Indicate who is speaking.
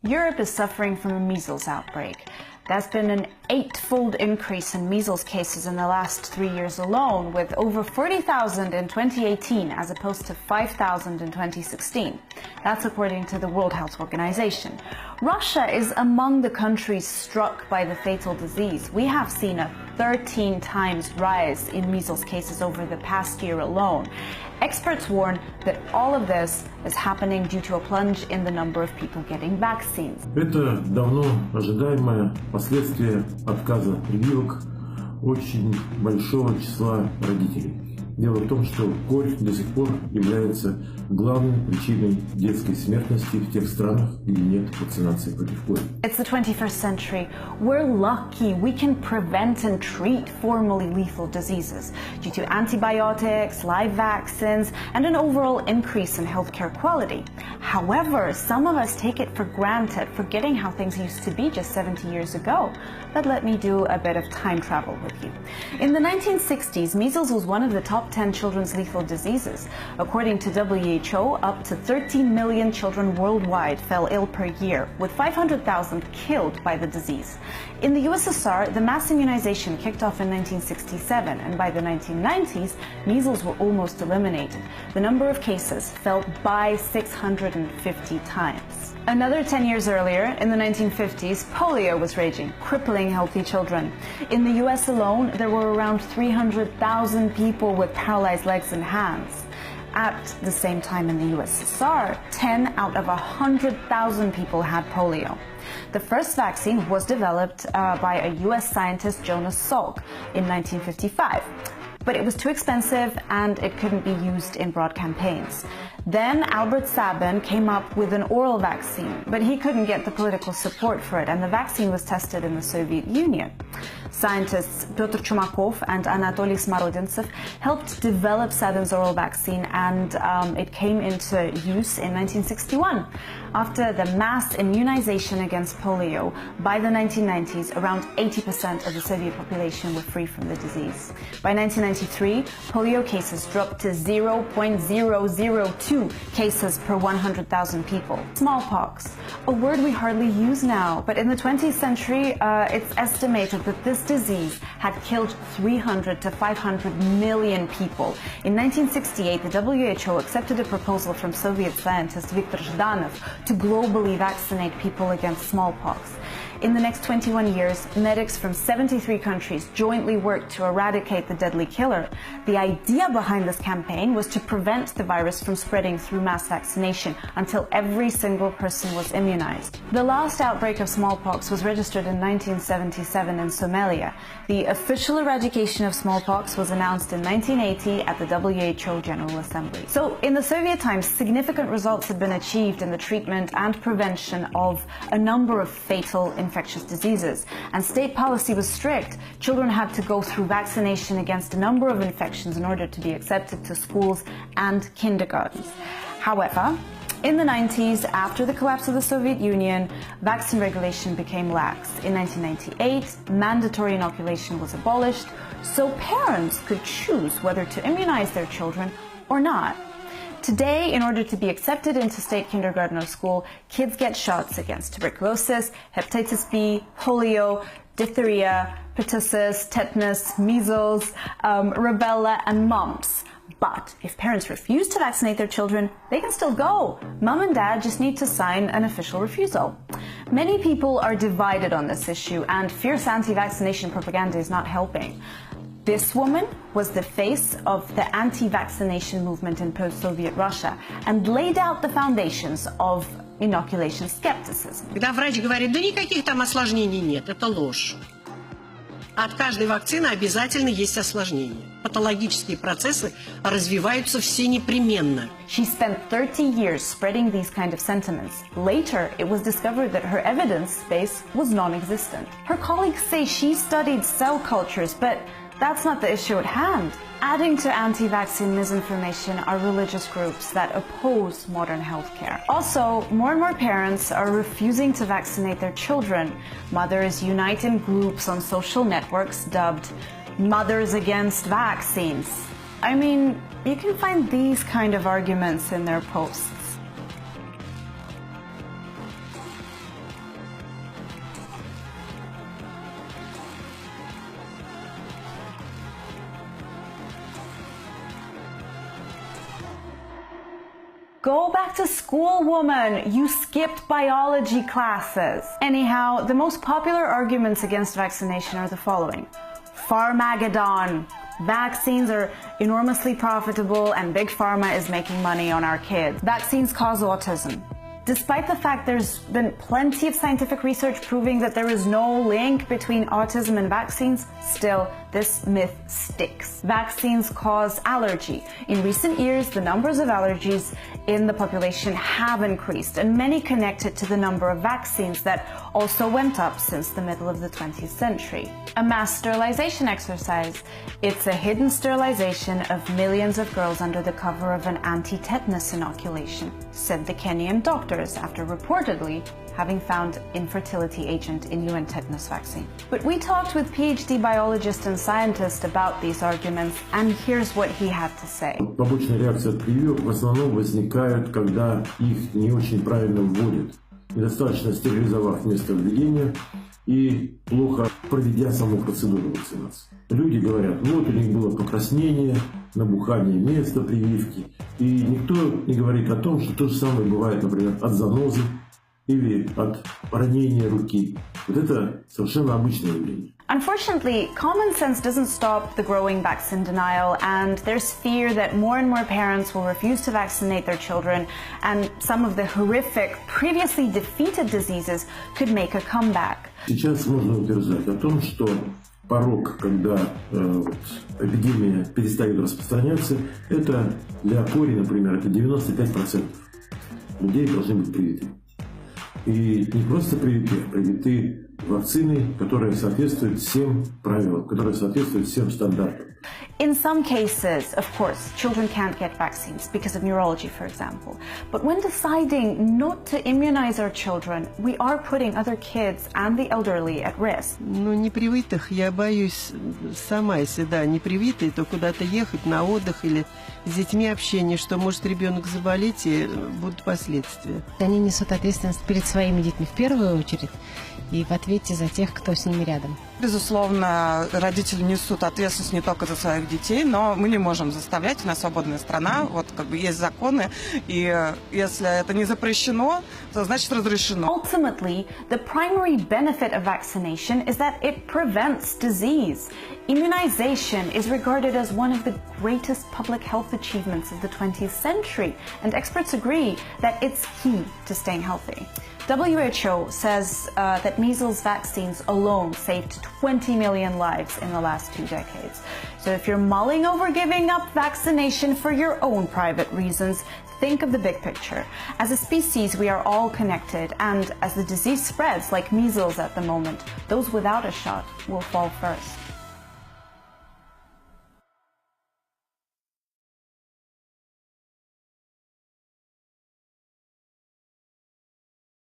Speaker 1: Europe is suffering from a measles outbreak. There's been an 8-fold increase in measles cases in the last 3 years alone, with over 40,000 in 2018 as opposed to 5,000 in 2016. That's according to the World Health Organization. Russia is among the countries struck by the fatal disease. We have seen a 13 times rise in measles cases over the past year alone. Experts warn that all of this is happening due to a plunge in the number of people getting vaccines.
Speaker 2: Это давно ожидаемое последствие отказа прививок очень большого числа родителей. Дело в том, что корь до сих пор является главной причиной детской смертности в тех странах, где нет вакцинации против кори.
Speaker 1: It's the 21st century. We're lucky we can prevent and treat formerly lethal diseases due to antibiotics, live vaccines, and an overall increase in healthcare quality. However, some of us take it for granted, forgetting how things used to be just 70 years ago. But let me do a bit of time travel with you. In the 1960s, measles was one of the top 10 children's lethal diseases. According to WHO, up to 13 million children worldwide fell ill per year, with 500,000 killed by the disease. In the USSR, the mass immunization kicked off in 1967, and by the 1990s, measles were almost eliminated. The number of cases fell by 650 times. Another 10 years earlier, in the 1950s, polio was raging, crippling healthy children. In the US alone, there were around 300,000 people with paralyzed legs and hands. At the same time in the USSR, 10 out of 100,000 people had polio. The first vaccine was developed by a US scientist, Jonas Salk, in 1955. But it was too expensive and it couldn't be used in broad campaigns. Then Albert Sabin came up with an oral vaccine, but he couldn't get the political support for it, and the vaccine was tested in the Soviet Union. Scientists Pyotr Chumakov and Anatoly Smorodintsev helped develop Sabin's oral vaccine, and it came into use in 1961. After the mass immunization against polio, by the 1990s, around 80% of the Soviet population were free from the disease. By 1993, polio cases dropped to 0.002 cases per 100,000 people. Smallpox, a word we hardly use now, but in the 20th century, it's estimated that this disease had killed 300 to 500 million people. In 1968, the WHO accepted a proposal from Soviet scientist Viktor Zhdanov to globally vaccinate people against smallpox. In the next 21 years, medics from 73 countries jointly worked to eradicate the deadly killer. The idea behind this campaign was to prevent the virus from spreading through mass vaccination until every single person was immunized. The last outbreak of smallpox was registered in 1977 in Somalia. The official eradication of smallpox was announced in 1980 at the WHO General Assembly. So, in the Soviet times, significant results had been achieved in the treatment and prevention of a number of fatal infectious diseases, and state policy was strict. Children had to go through vaccination against a number of infections in order to be accepted to schools and kindergartens. However, in the 90s, after the collapse of the Soviet Union, vaccine regulation became lax. In 1998, mandatory inoculation was abolished, so parents could choose whether to immunize their children or not. Today, in order to be accepted into state kindergarten or school, kids get shots against tuberculosis, hepatitis B, polio, diphtheria, pertussis, tetanus, measles, rubella, and mumps. But if parents refuse to vaccinate their children, they can still go. Mom and dad just need to sign an official refusal. Many people are divided on this issue, and fierce anti-vaccination propaganda is not helping. This woman was the face of the anti-vaccination movement in post-Soviet Russia and laid out the foundations of inoculation skepticism.
Speaker 3: Когда врач говорит, да никаких там осложнений нет, это ложь. От каждой вакцины обязательно есть осложнения. Патологические процессы развиваются все непременно.
Speaker 1: She spent 30 years spreading these kind of sentiments. Later, it was discovered that her evidence base was non-existent. Her colleagues say she studied cell cultures, but that's not the issue at hand. Adding to anti-vaccine misinformation are religious groups that oppose modern healthcare. Also, more and more parents are refusing to vaccinate their children. Mothers unite in groups on social networks dubbed Mothers Against Vaccines. I mean, you can find these kind of arguments in their posts. Go back to school, woman. You skipped biology classes. Anyhow, the most popular arguments against vaccination are the following. Pharmageddon. Vaccines are enormously profitable and Big Pharma is making money on our kids. Vaccines cause autism. Despite the fact there's been plenty of scientific research proving that there is no link between autism and vaccines, still, this myth sticks. Vaccines cause allergy. In recent years, the numbers of allergies in the population have increased, and many connect it to the number of vaccines that also went up since the middle of the 20th century. A mass sterilization exercise. It's a hidden sterilization of millions of girls under the cover of an anti-tetanus inoculation, said the Kenyan doctors after reportedly having found infertility agent in UN tetanus vaccine. But we talked with PhD biologist and scientist about these arguments, and here's what he had to say.
Speaker 2: Побочные реакции от прививок в основном возникают, когда их не очень правильно вводят, недостаточно стерилизовав место введения и плохо проведя саму процедуру вакцинации. Люди говорят, вот у них было покраснение, набухание места прививки, и никто не говорит о том, что то же самое бывает, например, от занозы или от ранения руки. Вот это совершенно обычное явление.
Speaker 1: Unfortunately, common sense doesn't stop the growing vaccine denial, and there's fear that more and more parents will refuse to vaccinate their children, and some of the horrific, previously defeated diseases could make a comeback.
Speaker 2: Сейчас можно утверждать о том, что порог, когда эпидемия перестает распространяться, это для кори, например, это 95% людей должны быть привиты. И не просто привиты, а привиты вакцины, которые соответствуют всем правилам, которые соответствуют всем стандартам.
Speaker 1: In some cases, of course, children can't get vaccines because of neurology, for example. But when deciding not to immunize our children, we are putting other kids and the elderly at risk.
Speaker 4: Ну, непривитых я боюсь сама, если, да, непривитые, то куда-то ехать на отдых или с детьми общение, что может ребенок заболеть и будут последствия.
Speaker 5: Они несут ответственность перед своими детьми в первую очередь и в ответе за тех, кто с ними рядом.
Speaker 6: Безусловно, родители несут ответственность не только за своих детей, но мы не можем заставлять, у нас свободная страна, вот как бы есть законы, и если это не запрещено, то значит разрешено.
Speaker 1: Ultimately, the primary benefit of vaccination is that it prevents disease. Immunization is regarded as one of the greatest public health achievements of the 20th century, and experts agree that it's key to staying healthy. WHO says that measles vaccines alone saved 20 million lives in the last 2 decades. So if you're mulling over giving up vaccination for your own private reasons, think of the big picture. As a species, we are all connected, and as the disease spreads, like measles at the moment, those without a shot will fall first.